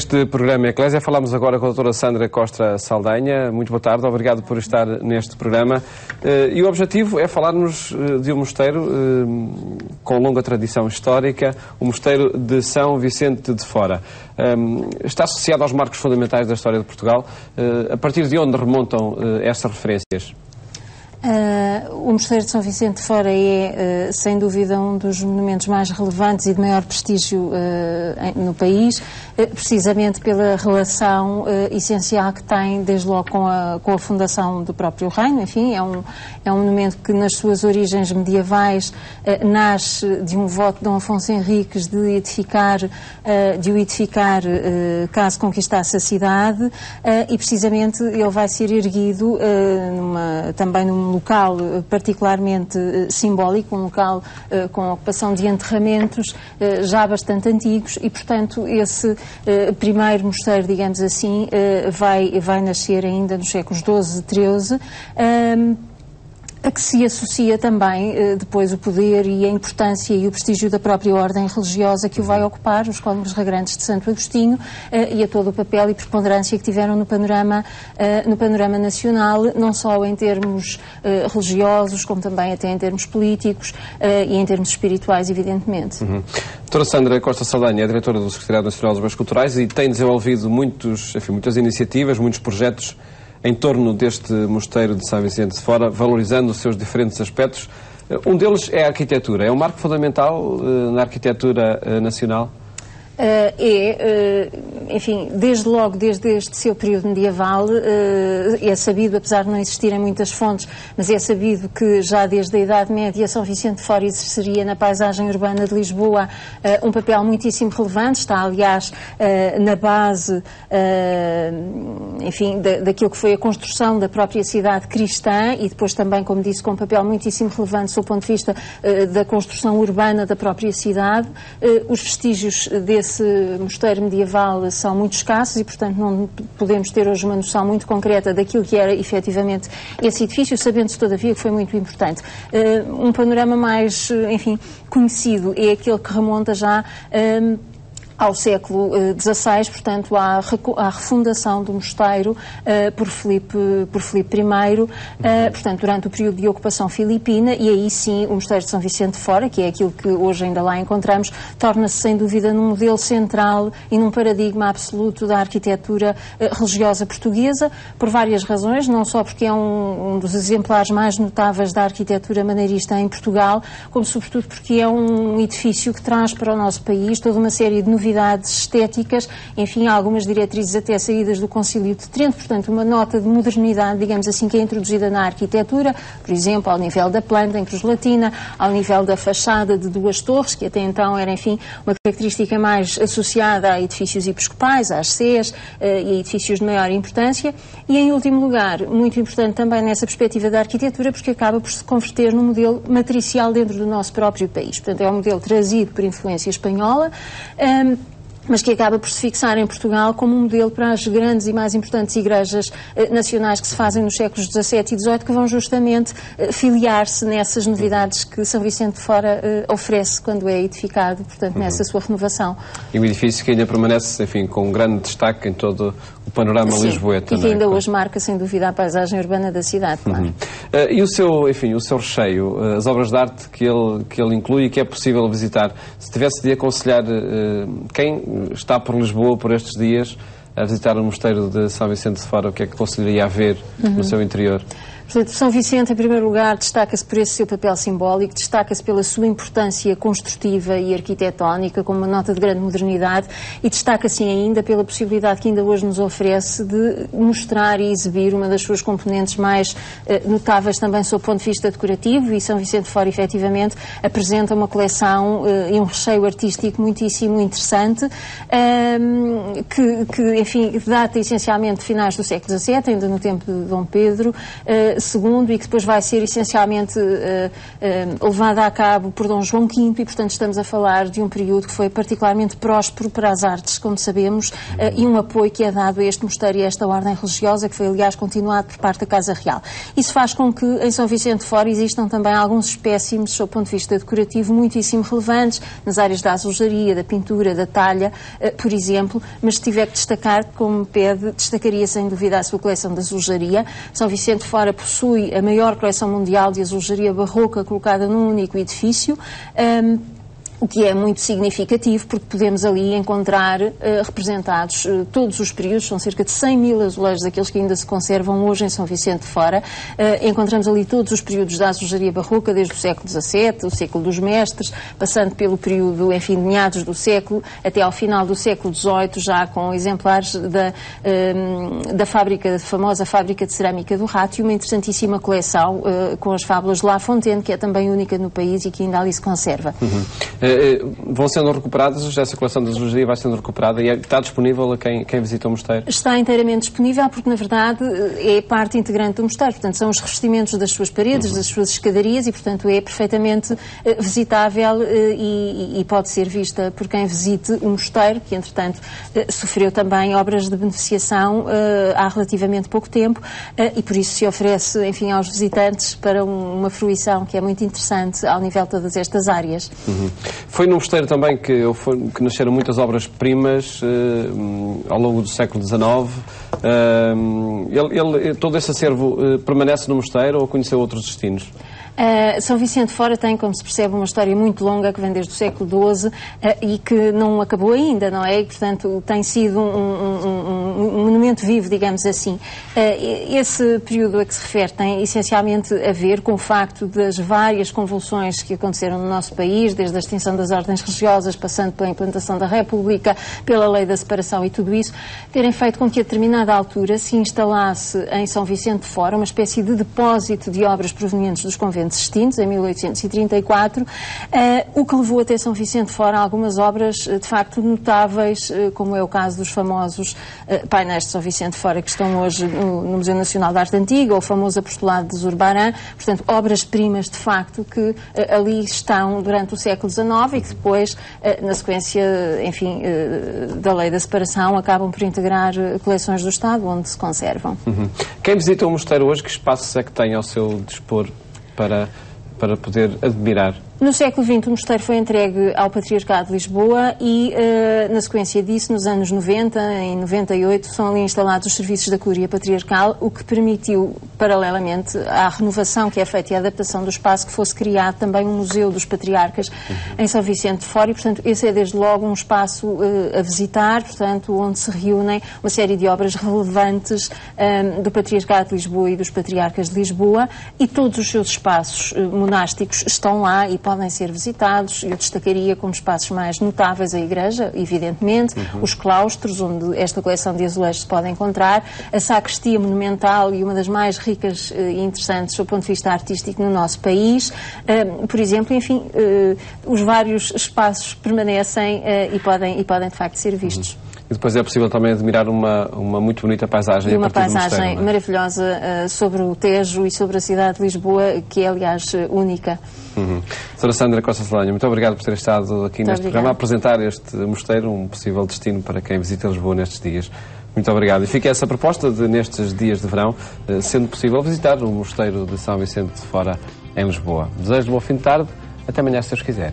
Neste programa Eclésia falamos agora com a doutora Sandra Costa Saldanha. Muito boa tarde, obrigado por estar neste programa. E o objetivo é falarmos de um mosteiro com longa tradição histórica, o mosteiro de São Vicente de Fora. Está associado aos marcos fundamentais da história de Portugal. A partir de onde remontam estas referências? O Mosteiro de São Vicente de Fora é, sem dúvida, um dos monumentos mais relevantes e de maior prestígio no país, precisamente pela relação essencial que tem, desde logo, com a fundação do próprio reino. Enfim, é um monumento que, nas suas origens medievais, nasce de um voto de Dom Afonso Henriques de o edificar caso conquistasse a cidade, e, precisamente, ele vai ser erguido também num local particularmente simbólico, um local com ocupação de enterramentos já bastante antigos, e, portanto, esse primeiro mosteiro, digamos assim, vai nascer ainda nos séculos XII e XIII, a que se associa também depois o poder e a importância e o prestígio da própria ordem religiosa que o vai ocupar, os Cónegos Regrantes de Santo Agostinho, e a todo o papel e preponderância que tiveram no panorama nacional, não só em termos religiosos, como também até em termos políticos e em termos espirituais, evidentemente. Doutora Sandra Costa Saldanha é diretora do Secretariado Nacional dos Bens Culturais e tem desenvolvido muitas iniciativas, muitos projetos em torno deste mosteiro de São Vicente de Fora, valorizando os seus diferentes aspectos. Um deles é a arquitetura. É um marco fundamental na arquitetura nacional? Enfim, desde logo, desde este seu período medieval, é sabido, apesar de não existirem muitas fontes, mas é sabido que já desde a Idade Média São Vicente de Fora exerceria na paisagem urbana de Lisboa um papel muitíssimo relevante. Está, aliás, na base, enfim, daquilo que foi a construção da própria cidade cristã, e depois também, como disse, com um papel muitíssimo relevante do ponto de vista da construção urbana da própria cidade. Os vestígios desse mosteiro medieval são muito escassos e, portanto, não podemos ter hoje uma noção muito concreta daquilo que era efetivamente esse edifício, sabendo-se, todavia, que foi muito importante. Um panorama mais, enfim, conhecido é aquele que remonta já ao século XVI, portanto, à refundação do mosteiro por Filipe I, portanto, durante o período de ocupação filipina, e aí sim o mosteiro de São Vicente de Fora, que é aquilo que hoje ainda lá encontramos, torna-se sem dúvida num modelo central e num paradigma absoluto da arquitetura religiosa portuguesa, por várias razões, não só porque é um dos exemplares mais notáveis da arquitetura maneirista em Portugal, como sobretudo porque é um edifício que traz para o nosso país toda uma série de novidades estéticas, enfim, algumas diretrizes até saídas do Concílio de Trento, portanto, uma nota de modernidade, digamos assim, que é introduzida na arquitetura, por exemplo, ao nível da planta em cruz latina, ao nível da fachada de duas torres, que até então era, enfim, uma característica mais associada a edifícios episcopais, às sés e a edifícios de maior importância, e, em último lugar, muito importante também nessa perspectiva da arquitetura, porque acaba por se converter num modelo matricial dentro do nosso próprio país. Portanto, é um modelo trazido por influência espanhola, mas que acaba por se fixar em Portugal como um modelo para as grandes e mais importantes igrejas nacionais que se fazem nos séculos XVII e XVIII, que vão justamente filiar-se nessas novidades que São Vicente de Fora oferece quando é edificado, portanto, nessa sua renovação. E um edifício que ainda permanece, enfim, com um grande destaque em todo o panorama lisboeta. E que ainda hoje marca, sem dúvida, a paisagem urbana da cidade, claro. E o seu recheio, as obras de arte que ele inclui e que é possível visitar, se tivesse de aconselhar quem está por Lisboa por estes dias a visitar o mosteiro de São Vicente de Fora, o que é que aconselharia a ver no seu interior? Portanto, São Vicente, em primeiro lugar, destaca-se por esse seu papel simbólico, destaca-se pela sua importância construtiva e arquitetónica, como uma nota de grande modernidade, e destaca-se ainda pela possibilidade que ainda hoje nos oferece de mostrar e exibir uma das suas componentes mais notáveis também sob o ponto de vista decorativo, e São Vicente de Fora, efetivamente, apresenta uma coleção e um recheio artístico muitíssimo interessante, que enfim, data essencialmente de finais do século XVII, ainda no tempo de Dom Pedro, II e que depois vai ser essencialmente levada a cabo por Dom João V e, portanto, estamos a falar de um período que foi particularmente próspero para as artes, como sabemos, e um apoio que é dado a este mosteiro e a esta ordem religiosa, que foi, aliás, continuado por parte da Casa Real. Isso faz com que em São Vicente de Fora existam também alguns espécimes, sob o ponto de vista decorativo, muitíssimo relevantes, nas áreas da azulejaria, da pintura, da talha, por exemplo, mas se tiver que destacar, como me pede, destacaria sem dúvida a sua coleção de azulejaria. São Vicente de Fora possui a maior coleção mundial de azulejaria barroca colocada num único edifício. O que é muito significativo, porque podemos ali encontrar representados todos os períodos, são cerca de 100 mil azulejos, aqueles que ainda se conservam hoje em São Vicente de Fora. Encontramos ali todos os períodos da azulejaria barroca, desde o século XVII, o século dos mestres, passando pelo período, enfim, de meados do século, até ao final do século XVIII, já com exemplares da famosa fábrica de cerâmica do Rato, e uma interessantíssima coleção com as fábulas de La Fontaine, que é também única no país e que ainda ali se conserva. Vão sendo recuperadas, essa coleção de azulejaria vai sendo recuperada e está disponível a quem visita o mosteiro? Está inteiramente disponível porque, na verdade, é parte integrante do mosteiro. Portanto, são os revestimentos das suas paredes, das suas escadarias e, portanto, é perfeitamente visitável e pode ser vista por quem visite o mosteiro, que, entretanto, sofreu também obras de beneficiação há relativamente pouco tempo e, por isso, se oferece, enfim, aos visitantes para uma fruição que é muito interessante ao nível de todas estas áreas. Foi no mosteiro também que nasceram muitas obras-primas ao longo do século XIX. Todo esse acervo permanece no mosteiro ou conheceu outros destinos? São Vicente de Fora tem, como se percebe, uma história muito longa que vem desde o século XII e que não acabou ainda, não é? E, portanto, tem sido um monumento vivo, digamos assim. Esse período a que se refere tem essencialmente a ver com o facto das várias convulsões que aconteceram no nosso país, desde a extinção das ordens religiosas, passando pela implantação da República, pela lei da separação e tudo isso, terem feito com que a determinada altura se instalasse em São Vicente de Fora uma espécie de depósito de obras provenientes dos conventos extintos, em 1834, o que levou até São Vicente de Fora algumas obras de facto notáveis, como é o caso dos famosos painéis de São Vicente de Fora que estão hoje no Museu Nacional de Arte Antiga, o famoso apostolado de Zurbarán, portanto, obras-primas de facto que ali estão durante o século XIX e que depois, na sequência, enfim, da lei da separação, acabam por integrar coleções do Estado, onde se conservam. Quem visita o mosteiro hoje, que espaços é que tem ao seu dispor para poder admirar? No século XX, o mosteiro foi entregue ao Patriarcado de Lisboa e, na sequência disso, nos anos 90, em 98, são ali instalados os serviços da Cúria Patriarcal, o que permitiu, paralelamente à renovação que é feita e à adaptação do espaço, que fosse criado também um Museu dos Patriarcas em São Vicente de Fora e, portanto, esse é desde logo um espaço a visitar, portanto, onde se reúnem uma série de obras relevantes do Patriarcado de Lisboa e dos Patriarcas de Lisboa e todos os seus espaços monásticos estão lá e podem ser visitados. Eu destacaria como espaços mais notáveis a igreja, evidentemente, os claustros, onde esta coleção de azulejos se pode encontrar, a sacristia monumental e uma das mais ricas e interessantes do ponto de vista artístico no nosso país. Por exemplo, enfim, os vários espaços permanecem e podem de facto ser vistos. E depois é possível também admirar uma muito bonita paisagem. E uma paisagem maravilhosa sobre o Tejo e sobre a cidade de Lisboa, que é, aliás, única. Sra. Sandra Costa Saldanha, muito obrigado por ter estado aqui neste programa a apresentar este mosteiro, um possível destino para quem visita Lisboa nestes dias. Muito obrigado. E fica essa proposta de, nestes dias de verão, sendo possível, visitar o mosteiro de São Vicente de Fora em Lisboa. Desejo-lhe bom fim de tarde. Até amanhã, se Deus quiser.